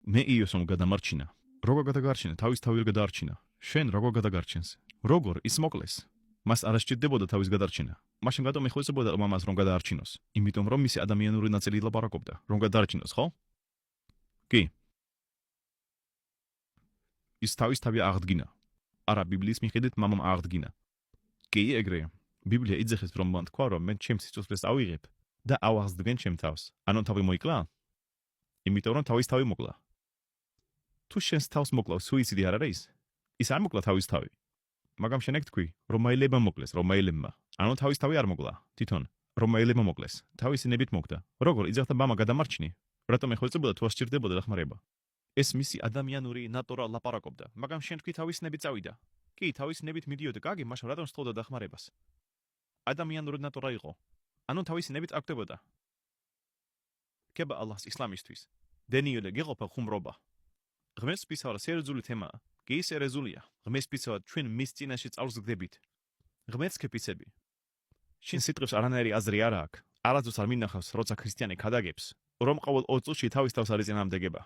მე იოსომ გადამარჩინა. როგორ გადაგარჩინა? თავის თავი გადაარჩინა. შენ როგორ გადაგარჩენს? როგორ ის მოკლეს? მას არ სჭირდებოდა თავის გადარჩენა. მაშინ რატომ ეხოცებოდა მამას რომ გადაარჩინოს? იმიტომ რომ მისი ადამიანური ნაწილი ლაპარაკობდა, რომ გადაარჩინოს, ხო? კი. ის თავის თავი აღდგინა. არა ბიბლიის მიხედვით მამამ აღდგინა. კი, ეგრეა. ბიბლია იძახის რომ მან თქვა რომ მე ჩემს სიცოცხლეს ავიღებ და ავაღსდგენ ჩემ თავს. ანუ თავი მოიკლა? იმიტომ რომ თავის თავი მოკლა. თუ შენს თავს მოკლავს სუიციდი არ არის? ის არ მოკლა თავის თავი. მაგრამ შენ ეგ თქვი, რომაელებმა მოკლეს, რომაელებმა. ანუ თავის თავი არ მოკლა, თვითონ. რომაელებმა მოკლეს, თავისი ნებით მოკდა. როგორ იძახდა მამა გადამარჩინი? რატომ ეხოცებოდა თუ არ სჭირდებოდა დახმარება? ეს მისი ადამიანური ნატურა ლაპარაკობდა, მაგრამ შენ თქვი თავის ნებით წავიდა. კი, თავის ნებით მიდიოდა, კარგი, მაშინ რატომ სთხოვდა დახმარებას? ადამიანური ნატურა იყო. ანუ თავისი ნებით აკდებოდა. კება ალლაჰს ისლამისთვის. დენიოლე გეყოფა ხუმრობა. ღმერთს ფიცავდა სერიოზული თემაა. კი სერიოზულია. ღმერთს ფიცავდა ჩვენ მის წინაშე წავსგდებით. ღმერთს ქეფიცები. შენ სიტყვებს არანაირი აზრი არ აქვს. არასდროს არ მინახავს, როცა ქრისტიანი ქადაგებს, რომ ყოველ 20 წუთში თავის თავს არის წინააღმდეგება.